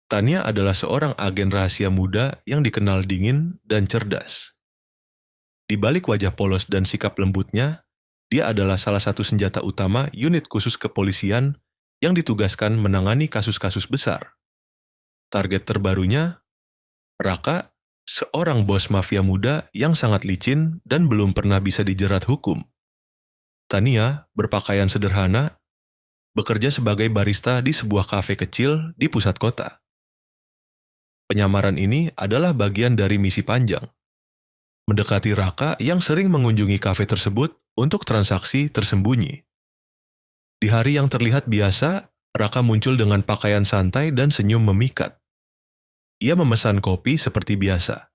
Tania adalah seorang agen rahasia muda yang dikenal dingin dan cerdas. Di balik wajah polos dan sikap lembutnya, dia adalah salah satu senjata utama unit khusus kepolisian yang ditugaskan menangani kasus-kasus besar. Target terbarunya, Raka, seorang bos mafia muda yang sangat licin dan belum pernah bisa dijerat hukum. Tania berpakaian sederhana, bekerja sebagai barista di sebuah kafe kecil di pusat kota. Penyamaran ini adalah bagian dari misi panjang. Mendekati Raka yang sering mengunjungi kafe tersebut untuk transaksi tersembunyi. Di hari yang terlihat biasa, Raka muncul dengan pakaian santai dan senyum memikat. Ia memesan kopi seperti biasa,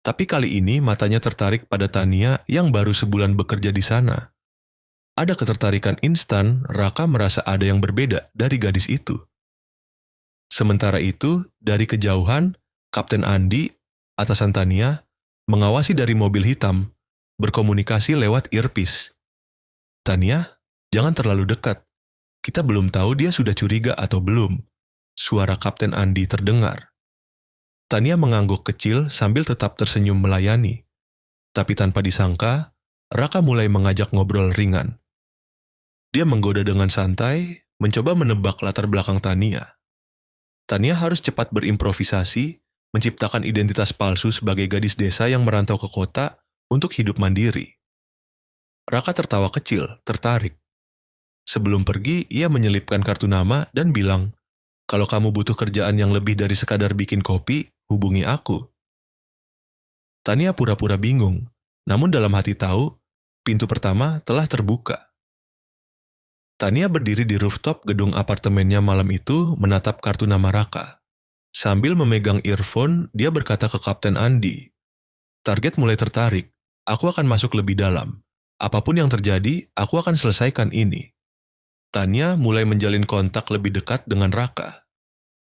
tapi kali ini matanya tertarik pada Tania yang baru sebulan bekerja di sana. Ada ketertarikan instan, Raka merasa ada yang berbeda dari gadis itu. Sementara itu, dari kejauhan, Kapten Andi, atasan Tania, mengawasi dari mobil hitam, berkomunikasi lewat earpiece. Tania, jangan terlalu dekat. Kita belum tahu dia sudah curiga atau belum. Suara Kapten Andi terdengar. Tania mengangguk kecil sambil tetap tersenyum melayani. Tapi tanpa disangka, Raka mulai mengajak ngobrol ringan. Dia menggoda dengan santai, mencoba menebak latar belakang Tania. Tania harus cepat berimprovisasi, menciptakan identitas palsu sebagai gadis desa yang merantau ke kota untuk hidup mandiri. Raka tertawa kecil, tertarik. Sebelum pergi, ia menyelipkan kartu nama dan bilang, "Kalau kamu butuh kerjaan yang lebih dari sekadar bikin kopi, hubungi aku." Tania pura-pura bingung, namun dalam hati tahu, pintu pertama telah terbuka. Tania berdiri di rooftop gedung apartemennya malam itu menatap kartu nama Raka. Sambil memegang earphone, dia berkata ke Kapten Andi, "Target mulai tertarik, aku akan masuk lebih dalam. Apapun yang terjadi, aku akan selesaikan ini." Tania mulai menjalin kontak lebih dekat dengan Raka.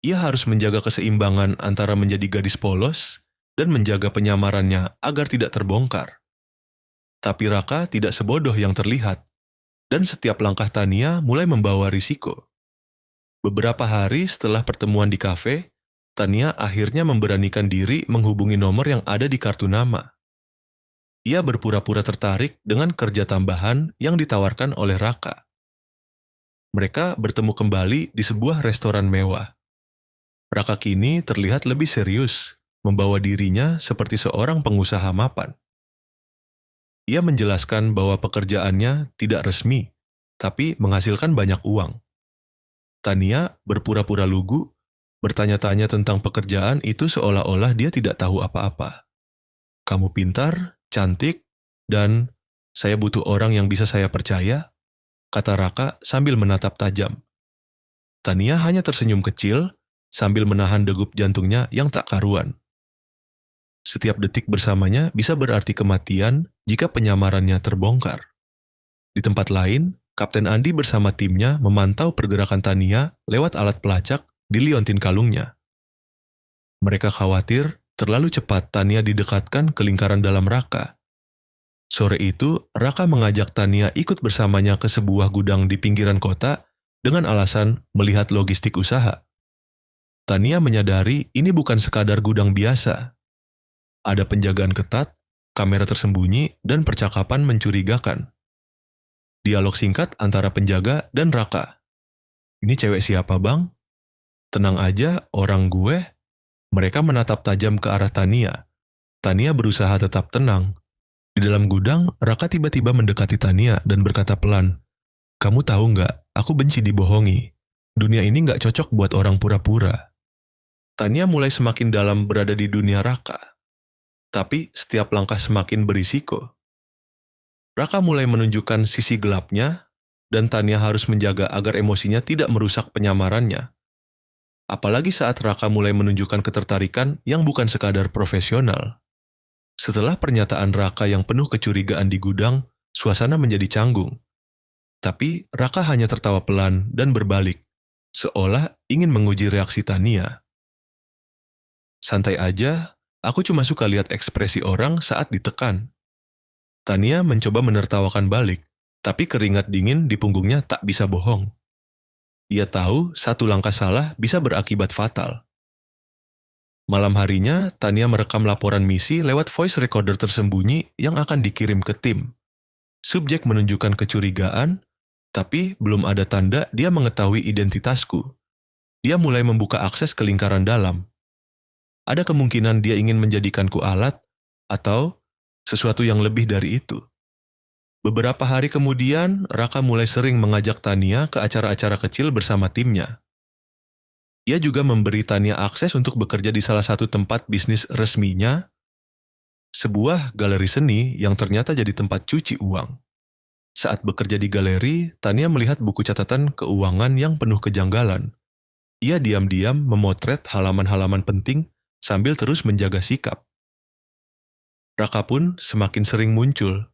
Ia harus menjaga keseimbangan antara menjadi gadis polos dan menjaga penyamarannya agar tidak terbongkar. Tapi Raka tidak sebodoh yang terlihat, dan setiap langkah Tania mulai membawa risiko. Beberapa hari setelah pertemuan di kafe, Tania akhirnya memberanikan diri menghubungi nomor yang ada di kartu nama. Ia berpura-pura tertarik dengan kerja tambahan yang ditawarkan oleh Raka. Mereka bertemu kembali di sebuah restoran mewah. Raka kini terlihat lebih serius, membawa dirinya seperti seorang pengusaha mapan. Ia menjelaskan bahwa pekerjaannya tidak resmi, tapi menghasilkan banyak uang. Tania berpura-pura lugu, bertanya-tanya tentang pekerjaan itu seolah-olah dia tidak tahu apa-apa. "Kamu pintar, cantik, dan saya butuh orang yang bisa saya percaya," kata Raka sambil menatap tajam. Tania hanya tersenyum kecil sambil menahan degup jantungnya yang tak karuan. Setiap detik bersamanya bisa berarti kematian jika penyamarannya terbongkar. Di tempat lain, Kapten Andi bersama timnya memantau pergerakan Tania lewat alat pelacak di liontin kalungnya. Mereka khawatir terlalu cepat Tania didekatkan ke lingkaran dalam Raka. Sore itu, Raka mengajak Tania ikut bersamanya ke sebuah gudang di pinggiran kota dengan alasan melihat logistik usaha. Tania menyadari ini bukan sekadar gudang biasa. Ada penjagaan ketat, kamera tersembunyi, dan percakapan mencurigakan. Dialog singkat antara penjaga dan Raka. "Ini cewek siapa, Bang?" "Tenang aja, orang gue." Mereka menatap tajam ke arah Tania. Tania berusaha tetap tenang. Di dalam gudang, Raka tiba-tiba mendekati Tania dan berkata pelan, "Kamu tahu nggak, aku benci dibohongi. Dunia ini nggak cocok buat orang pura-pura." Tania mulai semakin dalam berada di dunia Raka. Tapi setiap langkah semakin berisiko. Raka mulai menunjukkan sisi gelapnya, dan Tania harus menjaga agar emosinya tidak merusak penyamarannya. Apalagi saat Raka mulai menunjukkan ketertarikan yang bukan sekadar profesional. Setelah pernyataan Raka yang penuh kecurigaan di gudang, suasana menjadi canggung. Tapi Raka hanya tertawa pelan dan berbalik, seolah ingin menguji reaksi Tania. "Santai aja, aku cuma suka lihat ekspresi orang saat ditekan." Tania mencoba menertawakan balik, tapi keringat dingin di punggungnya tak bisa bohong. Ia tahu satu langkah salah bisa berakibat fatal. Malam harinya, Tania merekam laporan misi lewat voice recorder tersembunyi yang akan dikirim ke tim. Subjek menunjukkan kecurigaan, tapi belum ada tanda dia mengetahui identitasku. Dia mulai membuka akses ke lingkaran dalam. Ada kemungkinan dia ingin menjadikanku alat, atau sesuatu yang lebih dari itu. Beberapa hari kemudian, Raka mulai sering mengajak Tania ke acara-acara kecil bersama timnya. Ia juga memberi Tania akses untuk bekerja di salah satu tempat bisnis resminya, sebuah galeri seni yang ternyata jadi tempat cuci uang. Saat bekerja di galeri, Tania melihat buku catatan keuangan yang penuh kejanggalan. Ia diam-diam memotret halaman-halaman penting sambil terus menjaga sikap. Raka pun semakin sering muncul.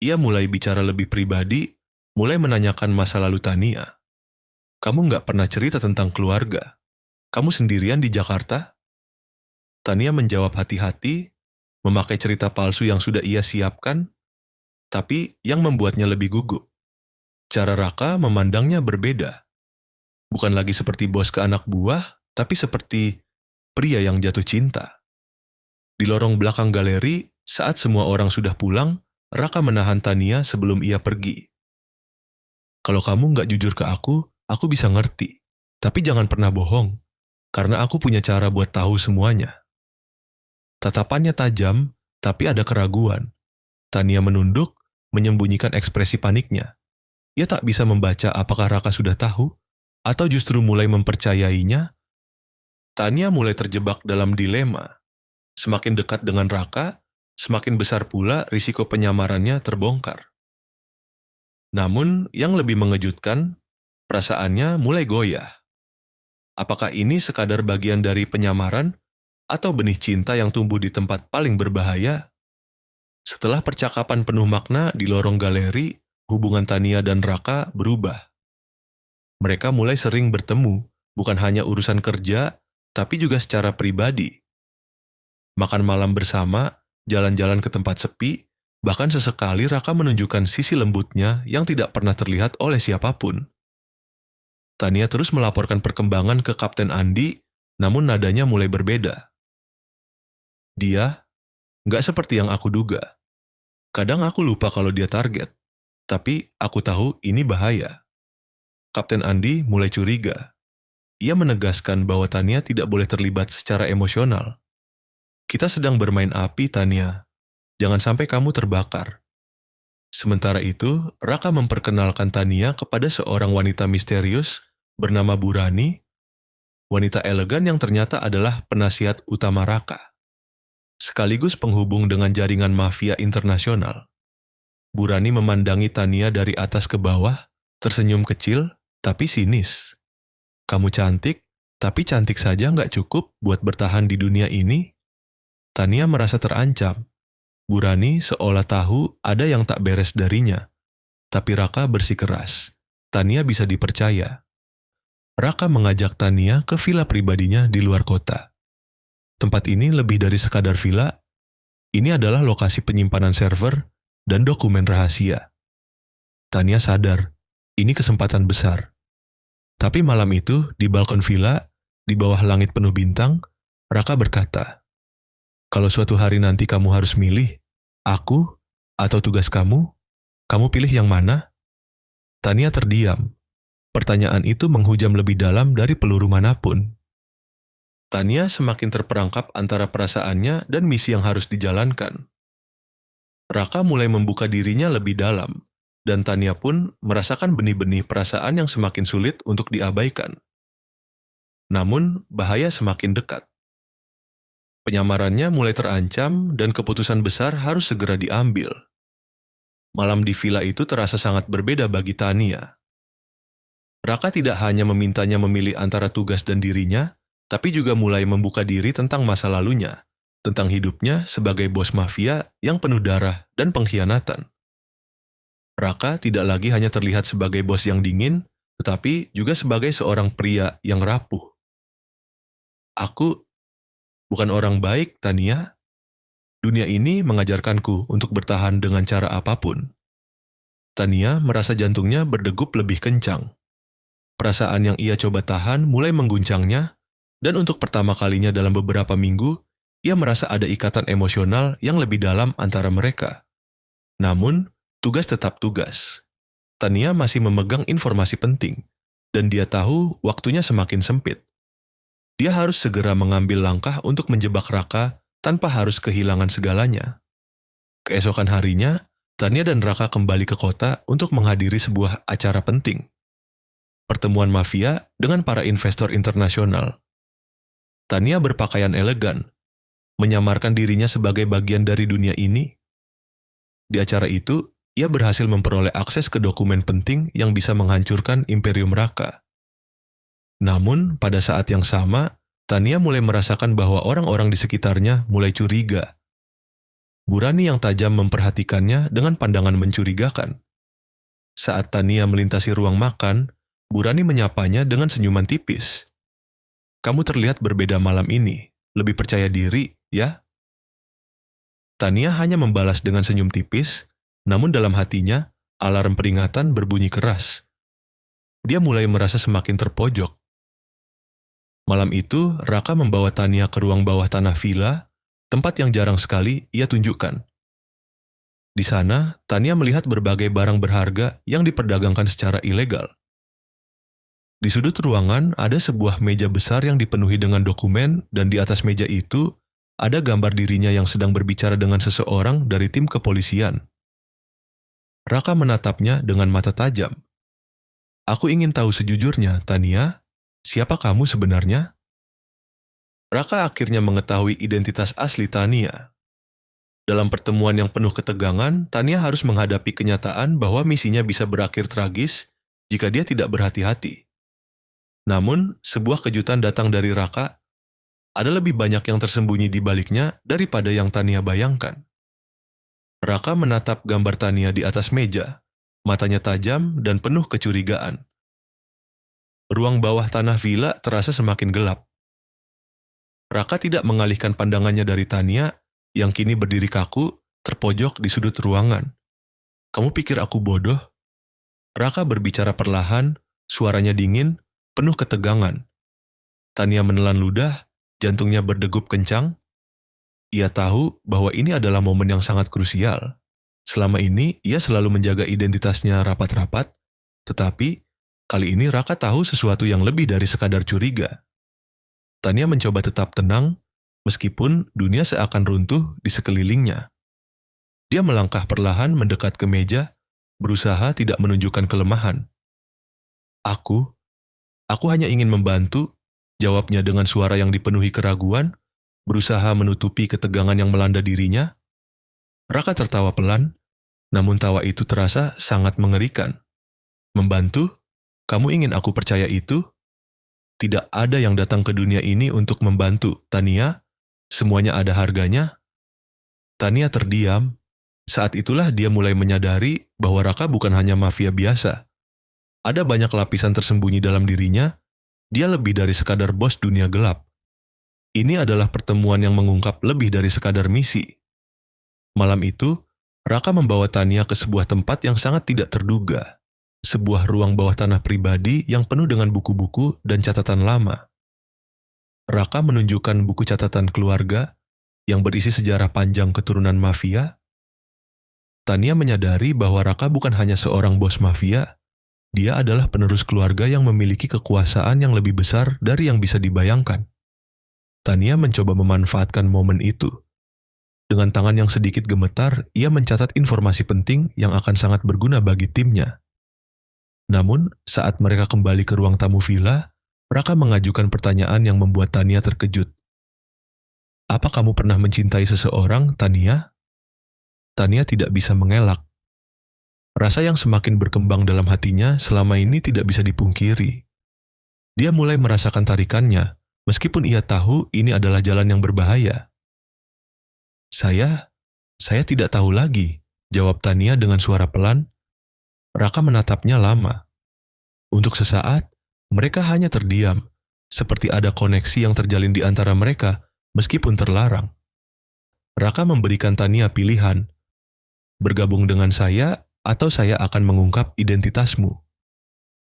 Ia mulai bicara lebih pribadi, mulai menanyakan masa lalu Tania. Kamu nggak pernah cerita tentang keluarga. Kamu sendirian di Jakarta? Tania menjawab hati-hati, memakai cerita palsu yang sudah ia siapkan, tapi yang membuatnya lebih gugup. Cara Raka memandangnya berbeda. Bukan lagi seperti bos ke anak buah, tapi seperti pria yang jatuh cinta. Di lorong belakang galeri, saat semua orang sudah pulang, Raka menahan Tania sebelum ia pergi. Kalau kamu nggak jujur ke aku bisa ngerti. Tapi jangan pernah bohong, karena aku punya cara buat tahu semuanya. Tatapannya tajam, tapi ada keraguan. Tania menunduk, menyembunyikan ekspresi paniknya. Ia tak bisa membaca apakah Raka sudah tahu, atau justru mulai mempercayainya. Tania mulai terjebak dalam dilema. Semakin dekat dengan Raka, semakin besar pula risiko penyamarannya terbongkar. Namun, yang lebih mengejutkan, perasaannya mulai goyah. Apakah ini sekadar bagian dari penyamaran, atau benih cinta yang tumbuh di tempat paling berbahaya? Setelah percakapan penuh makna di lorong galeri, hubungan Tania dan Raka berubah. Mereka mulai sering bertemu, bukan hanya urusan kerja, tapi juga secara pribadi. Makan malam bersama, jalan-jalan ke tempat sepi, bahkan sesekali Raka menunjukkan sisi lembutnya yang tidak pernah terlihat oleh siapapun. Tania terus melaporkan perkembangan ke Kapten Andi, namun nadanya mulai berbeda. Dia, nggak seperti yang aku duga. Kadang aku lupa kalau dia target, tapi aku tahu ini bahaya. Kapten Andi mulai curiga. Ia menegaskan bahwa Tania tidak boleh terlibat secara emosional. Kita sedang bermain api, Tania. Jangan sampai kamu terbakar. Sementara itu, Raka memperkenalkan Tania kepada seorang wanita misterius bernama Burani, wanita elegan yang ternyata adalah penasihat utama Raka, sekaligus penghubung dengan jaringan mafia internasional. Burani memandangi Tania dari atas ke bawah, tersenyum kecil, tapi sinis. Kamu cantik, tapi cantik saja nggak cukup buat bertahan di dunia ini. Tania merasa terancam. Burani seolah tahu ada yang tak beres darinya. Tapi Raka bersikeras. Tania bisa dipercaya. Raka mengajak Tania ke villa pribadinya di luar kota. Tempat ini lebih dari sekadar villa. Ini adalah lokasi penyimpanan server dan dokumen rahasia. Tania sadar, ini kesempatan besar. Tapi malam itu, di balkon villa, di bawah langit penuh bintang, Raka berkata, kalau suatu hari nanti kamu harus milih, aku atau tugas kamu pilih yang mana? Tania terdiam. Pertanyaan itu menghujam lebih dalam dari peluru manapun. Tania semakin terperangkap antara perasaannya dan misi yang harus dijalankan. Raka mulai membuka dirinya lebih dalam, dan Tania pun merasakan benih-benih perasaan yang semakin sulit untuk diabaikan. Namun, bahaya semakin dekat. Penyamarannya mulai terancam dan keputusan besar harus segera diambil. Malam di villa itu terasa sangat berbeda bagi Tania. Raka tidak hanya memintanya memilih antara tugas dan dirinya, tapi juga mulai membuka diri tentang masa lalunya, tentang hidupnya sebagai bos mafia yang penuh darah dan pengkhianatan. Raka tidak lagi hanya terlihat sebagai bos yang dingin, tetapi juga sebagai seorang pria yang rapuh. Aku bukan orang baik, Tania. Dunia ini mengajarkanku untuk bertahan dengan cara apapun. Tania merasa jantungnya berdegup lebih kencang. Perasaan yang ia coba tahan mulai mengguncangnya, Dan untuk pertama kalinya dalam beberapa minggu, ia merasa ada ikatan emosional yang lebih dalam antara mereka. Namun, tugas tetap tugas. Tania masih memegang informasi penting, dan dia tahu waktunya semakin sempit. Dia harus segera mengambil langkah untuk menjebak Raka tanpa harus kehilangan segalanya. Keesokan harinya, Tania dan Raka kembali ke kota untuk menghadiri sebuah acara penting. Pertemuan mafia dengan para investor internasional. Tania berpakaian elegan, menyamarkan dirinya sebagai bagian dari dunia ini. Di acara itu, ia berhasil memperoleh akses ke dokumen penting yang bisa menghancurkan Imperium Raka. Namun, pada saat yang sama, Tania mulai merasakan bahwa orang-orang di sekitarnya mulai curiga. Burani yang tajam memperhatikannya dengan pandangan mencurigakan. Saat Tania melintasi ruang makan, Burani menyapanya dengan senyuman tipis. "Kamu terlihat berbeda malam ini, lebih percaya diri, ya?" Tania hanya membalas dengan senyum tipis, namun dalam hatinya, alarm peringatan berbunyi keras. Dia mulai merasa semakin terpojok. Malam itu, Raka membawa Tania ke ruang bawah tanah villa, tempat yang jarang sekali ia tunjukkan. Di sana, Tania melihat berbagai barang berharga yang diperdagangkan secara ilegal. Di sudut ruangan ada sebuah meja besar yang dipenuhi dengan dokumen, dan di atas meja itu ada gambar dirinya yang sedang berbicara dengan seseorang dari tim kepolisian. Raka menatapnya dengan mata tajam. "Aku ingin tahu sejujurnya, Tania. Siapa kamu sebenarnya?" Raka akhirnya mengetahui identitas asli Tania. Dalam pertemuan yang penuh ketegangan, Tania harus menghadapi kenyataan bahwa misinya bisa berakhir tragis jika dia tidak berhati-hati. Namun, sebuah kejutan datang dari Raka. Ada lebih banyak yang tersembunyi di baliknya daripada yang Tania bayangkan. Raka menatap gambar Tania di atas meja, matanya tajam dan penuh kecurigaan. Ruang bawah tanah villa terasa semakin gelap. Raka tidak mengalihkan pandangannya dari Tania yang kini berdiri kaku, terpojok di sudut ruangan. "Kamu pikir aku bodoh?" Raka berbicara perlahan, suaranya dingin, penuh ketegangan. Tania menelan ludah, jantungnya berdegup kencang. Ia tahu bahwa ini adalah momen yang sangat krusial. Selama ini, ia selalu menjaga identitasnya rapat-rapat, tetapi kali ini Raka tahu sesuatu yang lebih dari sekadar curiga. Tania mencoba tetap tenang, meskipun dunia seakan runtuh di sekelilingnya. Dia melangkah perlahan mendekat ke meja, berusaha tidak menunjukkan kelemahan. Aku hanya ingin membantu," jawabnya dengan suara yang dipenuhi keraguan, berusaha menutupi ketegangan yang melanda dirinya. Raka tertawa pelan, namun tawa itu terasa sangat mengerikan. "Membantu? Kamu ingin aku percaya itu? Tidak ada yang datang ke dunia ini untuk membantu, Tania. Semuanya ada harganya." Tania terdiam. Saat itulah dia mulai menyadari bahwa Raka bukan hanya mafia biasa. Ada banyak lapisan tersembunyi dalam dirinya. Dia lebih dari sekadar bos dunia gelap. Ini adalah pertemuan yang mengungkap lebih dari sekadar misi. Malam itu, Raka membawa Tania ke sebuah tempat yang sangat tidak terduga. Sebuah ruang bawah tanah pribadi yang penuh dengan buku-buku dan catatan lama. Raka menunjukkan buku catatan keluarga yang berisi sejarah panjang keturunan mafia. Tania menyadari bahwa Raka bukan hanya seorang bos mafia, dia adalah penerus keluarga yang memiliki kekuasaan yang lebih besar dari yang bisa dibayangkan. Tania mencoba memanfaatkan momen itu. Dengan tangan yang sedikit gemetar, ia mencatat informasi penting yang akan sangat berguna bagi timnya. Namun, saat mereka kembali ke ruang tamu villa, Raka mengajukan pertanyaan yang membuat Tania terkejut. "Apa kamu pernah mencintai seseorang, Tania?" Tania tidak bisa mengelak. Rasa yang semakin berkembang dalam hatinya selama ini tidak bisa dipungkiri. Dia mulai merasakan tarikannya, meskipun ia tahu ini adalah jalan yang berbahaya. Saya tidak tahu lagi," jawab Tania dengan suara pelan. Raka menatapnya lama. Untuk sesaat, mereka hanya terdiam, seperti ada koneksi yang terjalin di antara mereka, meskipun terlarang. Raka memberikan Tania pilihan, bergabung dengan saya atau saya akan mengungkap identitasmu.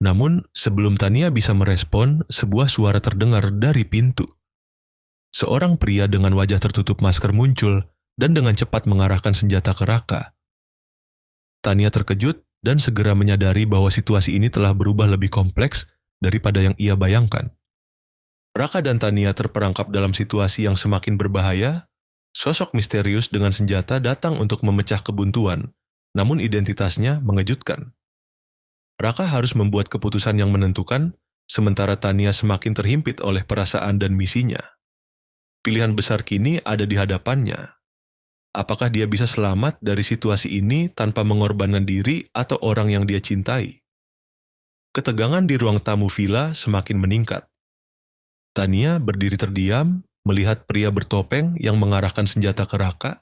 Namun, sebelum Tania bisa merespon, sebuah suara terdengar dari pintu. Seorang pria dengan wajah tertutup masker muncul dan dengan cepat mengarahkan senjata ke Raka. Tania terkejut dan segera menyadari bahwa situasi ini telah berubah lebih kompleks daripada yang ia bayangkan. Raka dan Tania terperangkap dalam situasi yang semakin berbahaya. Sosok misterius dengan senjata datang untuk memecah kebuntuan, namun identitasnya mengejutkan. Raka harus membuat keputusan yang menentukan, sementara Tania semakin terhimpit oleh perasaan dan misinya. Pilihan besar kini ada di hadapannya. Apakah dia bisa selamat dari situasi ini tanpa mengorbankan diri atau orang yang dia cintai? Ketegangan di ruang tamu villa semakin meningkat. Tania berdiri terdiam, melihat pria bertopeng yang mengarahkan senjata ke Raka.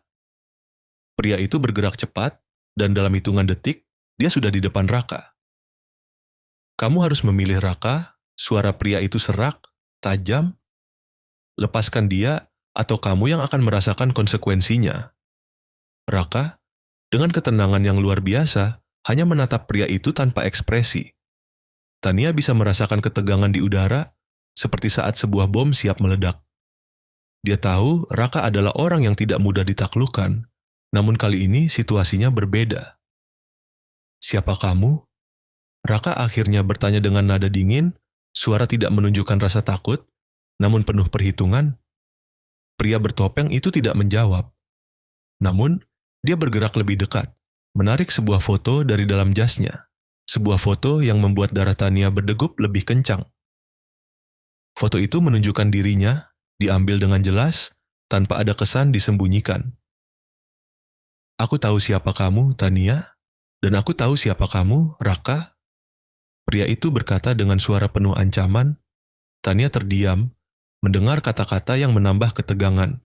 Pria itu bergerak cepat, dan dalam hitungan detik, dia sudah di depan Raka. Kamu harus memilih Raka, suara pria itu serak, tajam. Lepaskan dia, atau kamu yang akan merasakan konsekuensinya. Raka, dengan ketenangan yang luar biasa, hanya menatap pria itu tanpa ekspresi. Tania bisa merasakan ketegangan di udara, seperti saat sebuah bom siap meledak. Dia tahu Raka adalah orang yang tidak mudah ditaklukkan, namun kali ini situasinya berbeda. Siapa kamu? Raka akhirnya bertanya dengan nada dingin, suara tidak menunjukkan rasa takut, namun penuh perhitungan. Pria bertopeng itu tidak menjawab. Namun, dia bergerak lebih dekat, menarik sebuah foto dari dalam jasnya. Sebuah foto yang membuat darah Tania berdegup lebih kencang. Foto itu menunjukkan dirinya, diambil dengan jelas, tanpa ada kesan disembunyikan. Aku tahu siapa kamu, Tania, dan aku tahu siapa kamu, Raka. Pria itu berkata dengan suara penuh ancaman. Tania terdiam, mendengar kata-kata yang menambah ketegangan.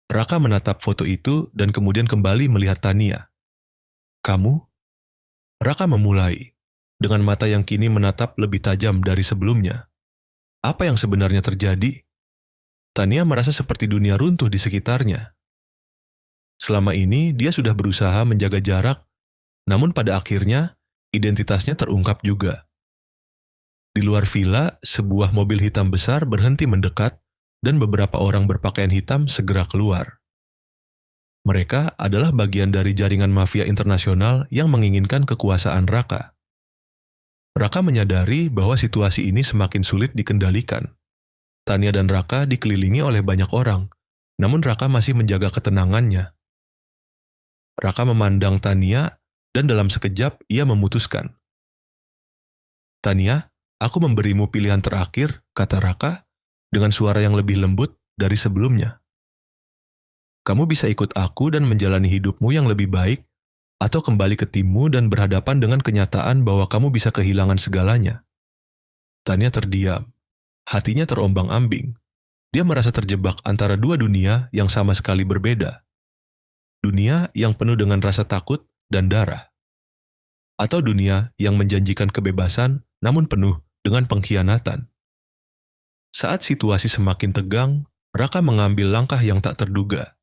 Raka menatap foto itu dan kemudian kembali melihat Tania. Kamu? Raka memulai, dengan mata yang kini menatap lebih tajam dari sebelumnya. Apa yang sebenarnya terjadi? Tania merasa seperti dunia runtuh di sekitarnya. Selama ini dia sudah berusaha menjaga jarak, namun pada akhirnya identitasnya terungkap juga. Di luar villa, sebuah mobil hitam besar berhenti mendekat dan beberapa orang berpakaian hitam segera keluar. Mereka adalah bagian dari jaringan mafia internasional yang menginginkan kekuasaan Raka. Raka menyadari bahwa situasi ini semakin sulit dikendalikan. Tania dan Raka dikelilingi oleh banyak orang, namun Raka masih menjaga ketenangannya. Raka memandang Tania dan dalam sekejap ia memutuskan. Tania, aku memberimu pilihan terakhir, kata Raka, dengan suara yang lebih lembut dari sebelumnya. Kamu bisa ikut aku dan menjalani hidupmu yang lebih baik, atau kembali ke timmu dan berhadapan dengan kenyataan bahwa kamu bisa kehilangan segalanya. Tania terdiam, hatinya terombang-ambing. Dia merasa terjebak antara dua dunia yang sama sekali berbeda. Dunia yang penuh dengan rasa takut dan darah. Atau dunia yang menjanjikan kebebasan namun penuh dengan pengkhianatan. Saat situasi semakin tegang, Raka mengambil langkah yang tak terduga.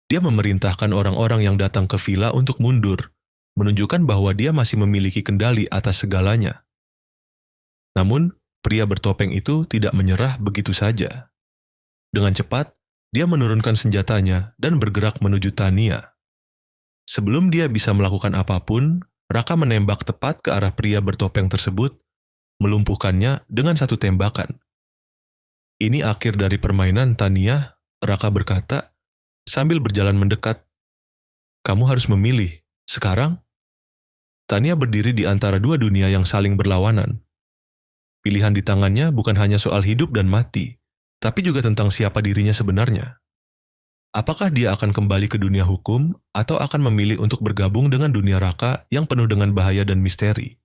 Dia memerintahkan orang-orang yang datang ke villa untuk mundur, menunjukkan bahwa dia masih memiliki kendali atas segalanya. Namun, pria bertopeng itu tidak menyerah begitu saja. Dengan cepat, dia menurunkan senjatanya dan bergerak menuju Tania. Sebelum dia bisa melakukan apapun, Raka menembak tepat ke arah pria bertopeng tersebut, melumpuhkannya dengan satu tembakan. Ini akhir dari permainan, Tania, Raka berkata, sambil berjalan mendekat. Kamu harus memilih, sekarang? Tania berdiri di antara dua dunia yang saling berlawanan. Pilihan di tangannya bukan hanya soal hidup dan mati, tapi juga tentang siapa dirinya sebenarnya. Apakah dia akan kembali ke dunia hukum atau akan memilih untuk bergabung dengan dunia Raka yang penuh dengan bahaya dan misteri?